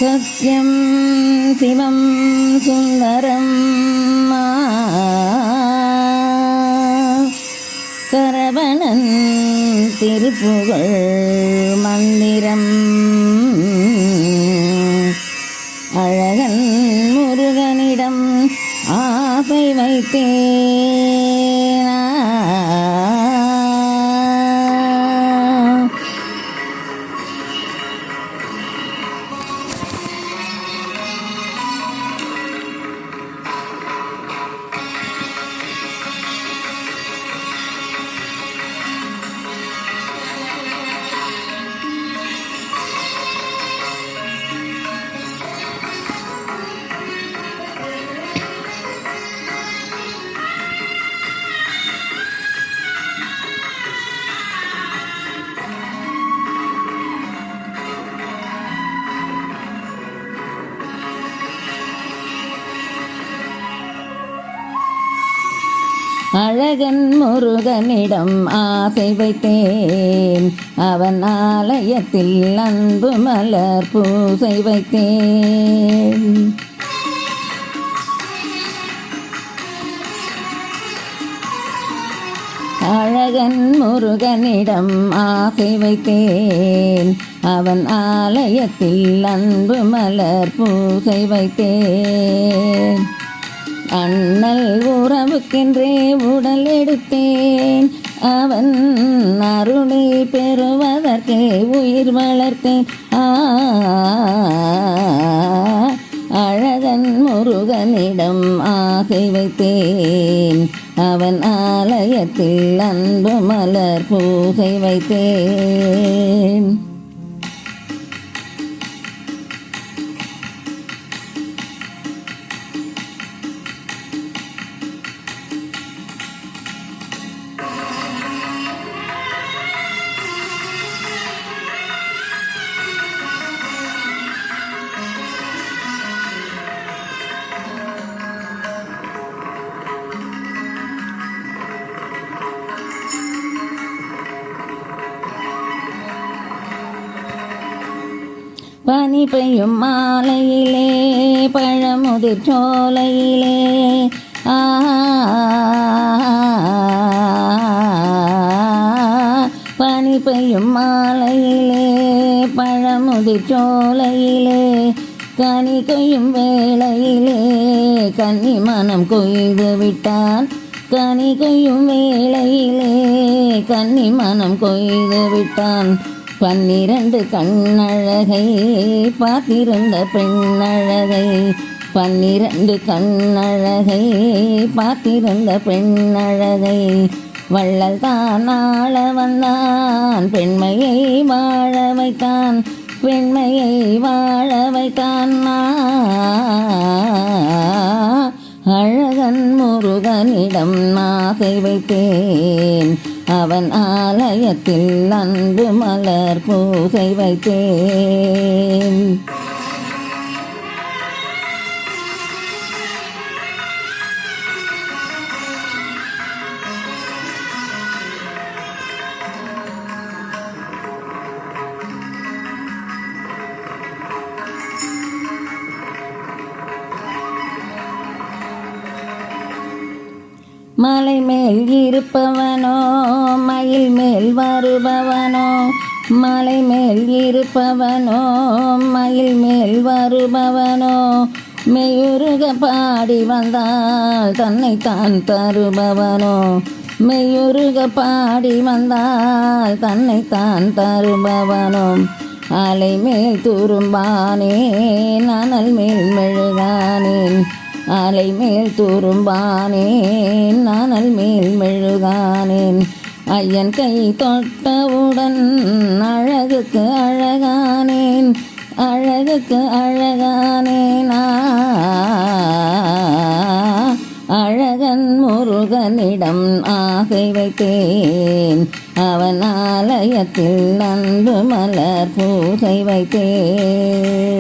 சத்யம் சிவம் சுந்தரம் சரவணன் திருப்புகழ் மந்திரம் அழகன் முருகனிடம் ஆசை வைத்தேன். அழகன் முருகனிடம் ஆசை வைத்தேன், அவன் ஆலயத்தில் அன்பு மலர் பூசை வைத்தேன். அழகன் முருகனிடம் ஆசை வைத்தேன், அவன் ஆலயத்தில் அன்பு மலர் பூசை வைத்தேன். அண்ணல் உறவுக்கென்றே உடல் எடுத்தேன், அவன் அருளை பெறுவதற்கே உயிர் வளர்த்தேன். அழகன் முருகனிடம் ஆசை வைத்தேன், அவன் ஆலயத்தில் அன்பு மலர் பூசை வைத்தேன். பனி பெய்யும் மாலையிலே பழமுதிர் சோலையிலே பனி பெய்யும் மாலையிலே பழமுதிர் சோலையிலே கனி கொய்யும் வேளையிலே கன்னி மனம் கொய்து விட்டான். கனி கொய்யும் வேளையிலே கன்னி மனம் கொய்து விட்டான். 12 கண்ணழகை பார்த்திருந்த பெண்ணழகை, 12 கண்ணழகை பார்த்திருந்த பெண்ணழகை வள்ளல் தான் ஆள வந்தான். பெண்மையை வாழ வைத்தான், பெண்மையை வாழ வைத்தான். அழகன் முருகனிடம் ஆசை வைத்தேன், அவன் ஆலயத்தில் அன்பு மலர் பூசை வைத்தேன். மலை மேல் இருப்பவனோ மயில் மேல் வருபவனோ, மலை மேல் இருப்பவனோ மயில் மேல் வருபவனோ, மெய்யுருக பாடி வந்தால் தன்னைத்தான் தருபவனோ, மெய்யுருக பாடி வந்தால் தன்னைத்தான் தருபவனோ. அலை மேல் துரும்பானேன், அனல் மேல் மெழுகானேன், அலை மேல் துரும்பானேன், அனல் மேல் மெழுகானேன். ஐயன் கை தொட்டவுடன் அழகுக்கு அழகானேன், அழகுக்கு அழகானேன். அழகன் முருகனிடம் ஆசை வைத்தேன், அவன் ஆலயத்தில் அன்பு மலர் பூசை வைத்தேன்.